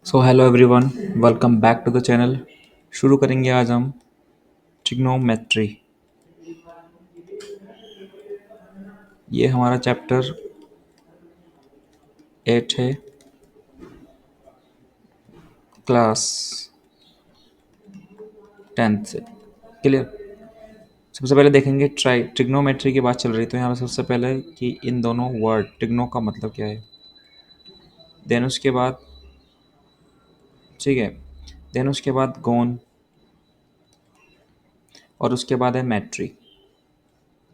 So hello everyone, welcome back to the channel. शुरू करेंगे आज हम ट्रिग्नोमेट्री। ये हमारा चैप्टर 8 है, क्लास 10th से। क्लियर। सबसे पहले देखेंगे ट्रिग्नोमेट्री की बात चल रही, तो यहाँ पर सबसे पहले कि इन दोनों वर्ड ट्रिग्नो का मतलब क्या है। देन उसके बाद, ठीक है, देन उसके बाद गोन, और उसके बाद है मैट्री।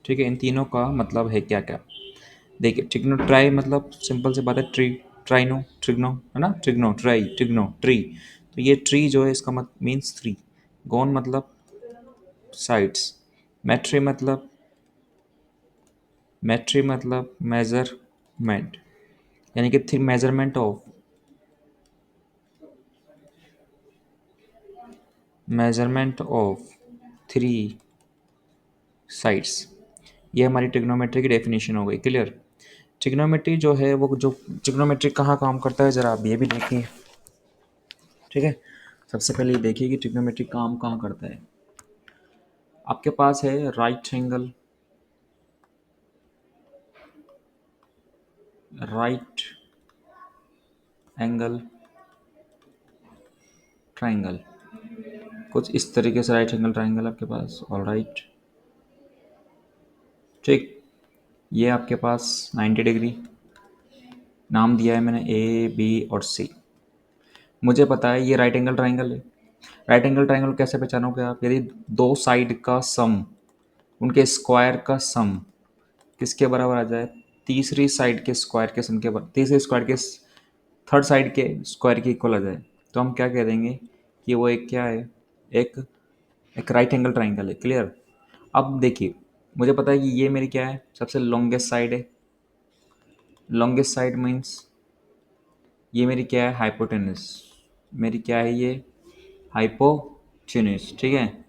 ठीक है, इन तीनों का मतलब है क्या क्या। देखिए, ट्रिग्नो ट्राई मतलब सिंपल सी बात है, ट्री। ट्राइनो, ट्रिग्नो है ना, ट्रिग्नो ट्राई, ट्रिग्नो ट्री। तो ये ट्री जो है इसका मत मीन्स थ्री। गोन मतलब साइड्स। मैट्री मतलब, मैट्री मतलब मेजरमेंट, यानी कि measurement of, measurement of three sides. ये हमारी ट्रिग्नोमेट्री की डेफिनेशन हो गई। क्लियर। ट्रिग्नोमेट्री जो है वो जो ट्रिग्नोमेट्री कहाँ काम करता है, ज़रा आप ये भी देखिए। ठीक है, सबसे पहले ये देखिए कि ट्रिग्नोमेट्री काम कहाँ करता है। आपके पास है right angle, right angle triangle. कुछ इस तरीके से राइट एंगल ट्राइंगल आपके पास, ऑल राइट। ठीक। ये आपके पास 90 डिग्री, नाम दिया है मैंने ए बी और सी। मुझे पता है ये राइट एंगल ट्राइंगल है। राइट एंगल ट्राइंगल कैसे पहचानोगे आप, यदि दो साइड का सम, उनके स्क्वायर का सम किसके बराबर आ जाए, तीसरी साइड के स्क्वायर के सम के बराबर, तीसरे स्क्वायर के थर्ड साइड के स्क्वायर के इक्वल आ जाए, तो हम क्या कह देंगे कि वो एक क्या है, एक एक राइट एंगल ट्राइंगल है। क्लियर। अब देखिए, मुझे पता है कि ये मेरी क्या है, सबसे लॉन्गेस्ट साइड है। लॉन्गेस्ट साइड मीन्स ये मेरी क्या है, हाइपोटेनस। मेरी क्या है ये, हाइपोटेनस। ठीक है,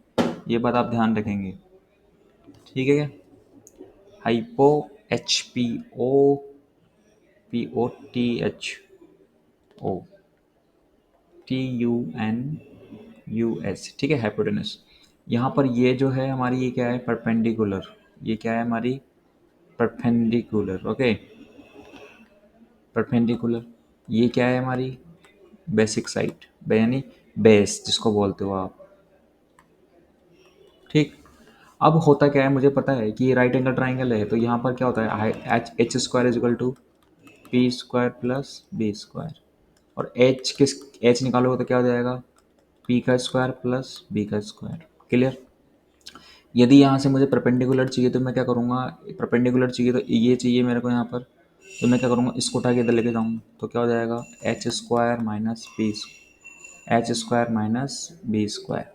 ये बात आप ध्यान रखेंगे। ठीक है क्या, hypo, H P O, P O T H O, T U N U S. ठीक है, हाइपोटेनस। यहाँ पर ये जो है हमारी, ये क्या है, परपेंडिकुलर। ये क्या है हमारी, परपेंडिकुलर। Okay, perpendicular. ये क्या है हमारी, बेसिक साइड, यानी बेस जिसको बोलते हो आप। ठीक। अब होता क्या है, मुझे पता है कि ये राइट एंगल ट्राइंगल है, तो यहाँ पर क्या होता है, H H square is equal to P square plus B square. और एच किस, एच निकालोगे तो क्या हो जाएगा, पी का स्क्वायर प्लस बी का स्क्वायर। क्लियर। यदि यहाँ से मुझे परपेंडिकुलर चाहिए तो मैं क्या करूँगा, परपेंडिकुलर चाहिए तो ये चाहिए मेरे को यहाँ पर, तो मैं क्या करूँगा, इसको उठा के इधर लेके जाऊँगा, तो क्या हो जाएगा, H square minus P, H square minus B square.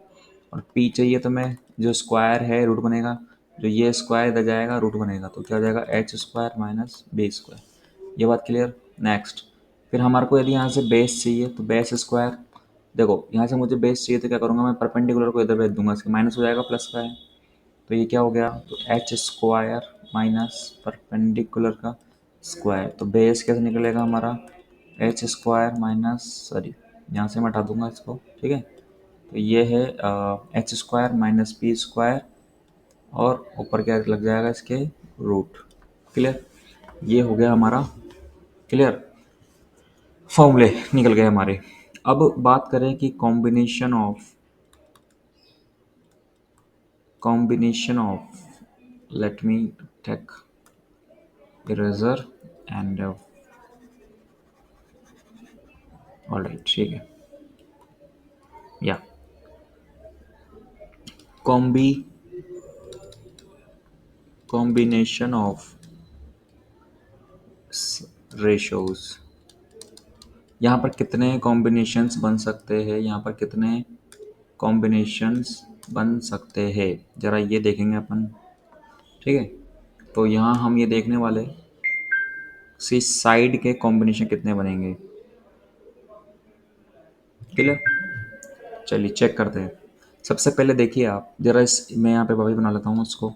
और पी चाहिए तो मैं, जो स्क्वायर है रूट बनेगा, जो ये स्क्वायर इधर जाएगा रूट बनेगा, तो क्या हो जाएगा, H square minus B square. ये बात क्लियर। नेक्स्ट, फिर हमारे को यदि यहाँ से बेस चाहिए तो बेस स्क्वायर। देखो, यहाँ से मुझे बेस चाहिए तो क्या करूँगा, मैं परपेंडिकुलर को इधर भेज दूंगा, इसके माइनस हो जाएगा प्लस का है, तो ये क्या हो गया, तो एच स्क्वायर माइनस परपेंडिकुलर का स्क्वायर। तो बेस कैसे निकलेगा हमारा, एच स्क्वायर माइनस, सॉरी यहाँ से मैं हटा दूंगा इसको। ठीक है, तो ये है H square minus P square, और ऊपर क्या लग जाएगा इसके, रूट। क्लियर। ये हो गया हमारा। क्लियर, फॉर्मूले निकल गए हमारे। अब बात करें कि combination of let me take eraser and alright. ठीक है, या कॉम्बी कॉम्बिनेशन ऑफ रेशोज। यहाँ पर कितने कॉम्बिनेशंस बन सकते हैं, यहाँ पर कितने कॉम्बिनेशंस बन सकते हैं, ज़रा ये देखेंगे अपन। ठीक है, तो यहाँ हम ये देखने वाले सी साइड के कॉम्बिनेशन कितने बनेंगे। क्लियर। चलिए चेक करते हैं। सबसे पहले देखिए आप ज़रा, इस मैं यहाँ पे वापस बना लेता हूँ इसको,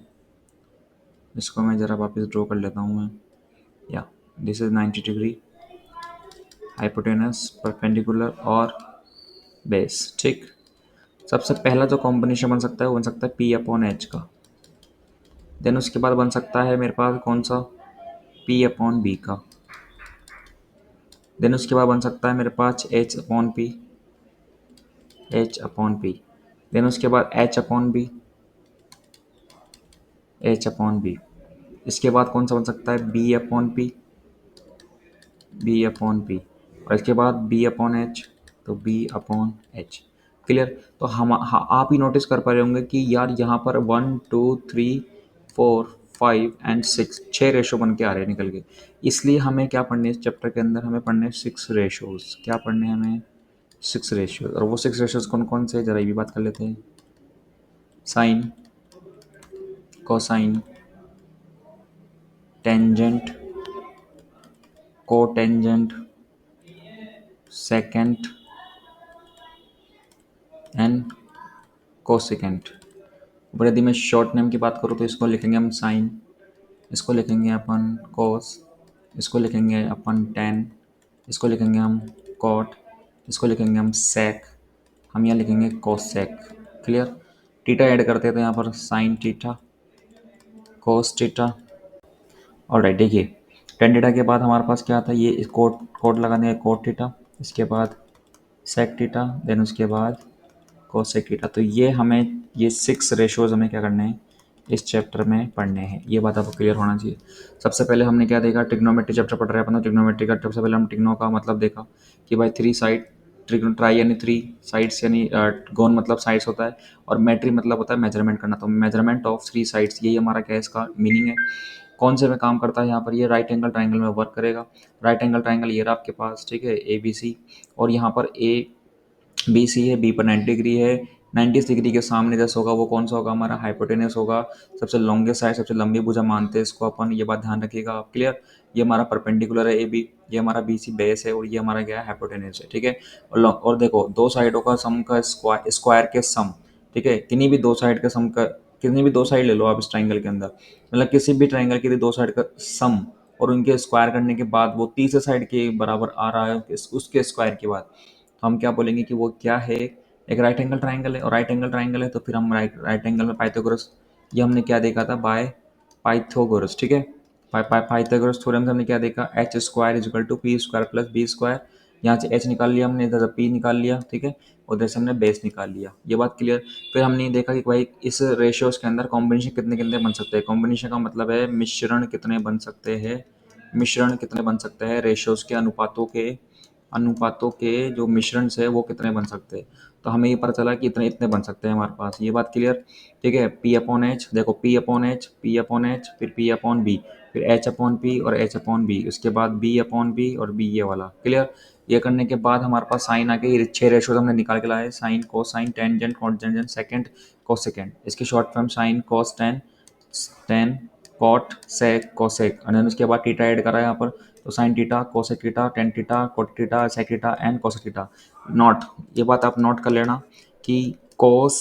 इसको मैं ज़रा वापस ड्रॉ कर लेता हूँ मैं, या this is 90 degree. Hypotenuse, perpendicular और बेस। ठीक, सबसे पहला जो कॉम्बिनेशन बन सकता है वो बन सकता है पी अपॉन एच का। देन उसके बाद बन सकता है मेरे पास कौन सा, पी अपॉन बी का। देन उसके बाद बन सकता है मेरे पास H upon P, H upon P. Then उसके बाद H upon B, H upon B. इसके बाद कौन सा बन सकता है, B upon P, B upon P. और इसके बाद बी अपॉन एच, तो बी अपॉन एच। क्लियर। तो आप ही नोटिस कर पा रहे होंगे कि यार यहाँ पर 1 2 3 4 5 एंड 6, 6 रेशो बन के आ रहे हैं निकल के। इसलिए हमें क्या पढ़ने इस चैप्टर के अंदर, हमें पढ़ने 6 रेशोज। क्या पढ़ने हैं हमें, 6 रेशोज। और वो 6 रेशोज कौन कौन से, जरा ये भी बात कर लेते हैं। Sine, cosine, tangent, cotangent, secant and cosecant. पर यदि मैं शॉर्ट नेम की बात करूँ तो इसको लिखेंगे हम साइन, इसको लिखेंगे अपन कोस, इसको लिखेंगे अपन टेन, इसको लिखेंगे हम कॉट, इसको लिखेंगे हम सेक, हम यहाँ लिखेंगे कोसेक। क्लियर। टीटा ऐड करते हैं तो यहाँ पर साइन टीटा, कोस टीटा। और राइट, देखिए टेन टीटा के बाद हमारे पास क्या आता है, ये कोट कोट लगाने का कोट टीटा, इसके बाद सेक टीटा, देन उसके बाद कोसेक टीटा। तो ये 6 रेशोज हमें क्या करने हैं इस चैप्टर में पढ़ने हैं। ये बात आपको क्लियर होना चाहिए। सबसे पहले हमने क्या देखा, ट्रिग्नोमेट्री चैप्टर पढ़ रहे हैं अपन। ट्रिग्नोमेट्री का सबसे पहले हम ट्रिग्नो का मतलब देखा कि भाई 3 साइड, ट्रिग्नो ट्राई यानी 3 साइड्स, यानी गोन मतलब साइड्स होता है, और मेट्री मतलब होता है मेजरमेंट करना। तो मेजरमेंट ऑफ 3 साइड्स, यही हमारा क्या है, इसका मीनिंग है। कौन से में काम करता है यहाँ पर, ये राइट एंगल ट्राइंगल में वर्क करेगा। राइट एंगल ट्राइंगल ये रहा आपके पास, ठीक है, ए बी सी। और यहाँ पर ए बी सी है, बी पर 90 डिग्री है। 90 डिग्री के सामने जैसा होगा वो कौन सा होगा, हमारा हाइपोटेनस होगा। सबसे लॉन्गेस्ट साइड, सबसे लंबी भुजा मानते हैं इसको अपन, ये बात ध्यान रखिएगा आप। क्लियर। ये हमारा परपेंडिकुलर है ए बी, ये हमारा बी सी बेस है, और ये हमारा क्या है, हाइपोटेनस है। ठीक है। और देखो दो साइडों का सम का स्क्वायर, स्क्वायर के सम, ठीक है, किन्हीं भी दो साइड का सम का, कितनी भी दो साइड ले लो आप इस ट्राइंगल के अंदर, मतलब किसी भी ट्राइंगल की दो साइड का सम, और उनके स्क्वायर करने के बाद वो तीसरे साइड के बराबर आ रहा है उसके स्क्वायर के बाद, तो हम क्या बोलेंगे कि वो क्या है, एक राइट एंगल ट्राइंगल है। और राइट एंगल ट्राइंगल है तो फिर हम राइट एंगल में पाइथागोरस, ये हमने क्या देखा था, बाय पाइथागोरस। ठीक है। पाइथागोरस थ्योरम से हमने क्या देखा, H square is equal to P square plus B square. यहाँ से एच निकाल लिया हमने, इधर पी निकाल लिया, ठीक है, उधर से हमने बेस निकाल लिया। ये बात क्लियर। फिर हमने देखा कि भाई इस रेशियोज के अंदर कॉम्बिनेशन कितने कितने बन सकते हैं। कॉम्बिनेशन का मतलब है मिश्रण कितने बन सकते हैं, मिश्रण कितने बन सकते हैं, रेशियोज के अनुपातों के जो मिश्रण से वो कितने बन सकते हैं। तो हमें ये पता चला कि इतने इतने बन सकते हैं हमारे पास। ये बात क्लियर। ठीक है। पी अपॉन एच, देखो P upon H, P upon H, फिर पी अपॉन बी, फिर एच अपॉन पी और एच अपॉन बी, उसके बाद बी अपॉन बी और बी ये वाला। क्लियर। ये करने के बाद हमारे पास साइन आ गई। ये 6 रेशोज हमने निकाल के लाए, sine cosine tangent cotangent secant cosecant. इसकी short form sine cos tan, tan cot sec cosec, और उसके बाद टीटा ऐड करा है यहाँ पर, तो sine theta cosec theta tan theta cot theta sec theta and cosec theta. Not, ये बात आप नोट कर लेना कि कोस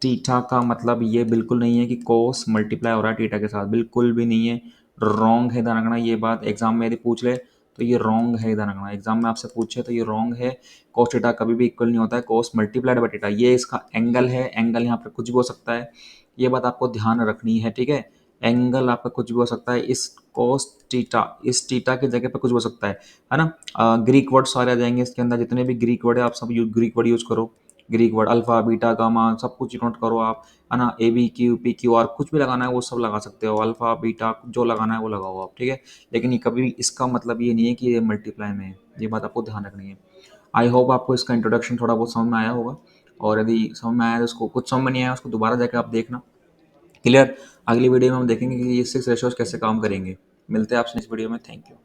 टीटा का मतलब ये बिल्कुल नहीं है कि कोस मल्टीप्लाई हो रहा है टीटा के साथ, बिल्कुल भी नहीं है। रॉन्ग है, ध्यान रखना। ये बात एग्जाम में यदि पूछ ले तो ये रॉन्ग है, ध्यान रखना। एग्जाम में आपसे पूछे तो ये रॉन्ग है। कोस टीटा कभी भी इक्वल नहीं होता है कोस मल्टीप्लाइड बाय टीटा। ये इसका एंगल है, एंगल यहाँ पर कुछ भी हो सकता है, ये बात आपको ध्यान रखनी है। ठीक है। एंगल आपका कुछ भी हो सकता है, इस कोस टीटा, इस टीटा की जगह पे कुछ भी हो सकता है ना। ग्रीक वर्ड सारे आ जाएंगे इसके अंदर, जितने भी ग्रीक वर्ड है आप सब ग्रीक वर्ड यूज करो। Greek word alpha beta gamma सब कुछ नोट करो आप, है ना। A B Q P Q R कुछ भी लगाना है वो सब लगा सकते हो, अल्फा बीटा जो लगाना है वो लगाओ आप। ठीक है। लेकिन ये कभी भी इसका मतलब ये नहीं है कि ये मल्टीप्लाई में है, ये बात आपको ध्यान रखनी है। आई होप आपको इसका इंट्रोडक्शन थोड़ा बहुत समझ में आया होगा, और यदि समझ में आया तो उसको, कुछ समझ में नहीं आया उसको दोबारा जाकर आप देखना। क्लियर। अगली वीडियो में हम देखेंगे कि ये 6 रेशोज कैसे काम करेंगे। मिलते हैं आपसे नेक्स्ट वीडियो में। Thank you.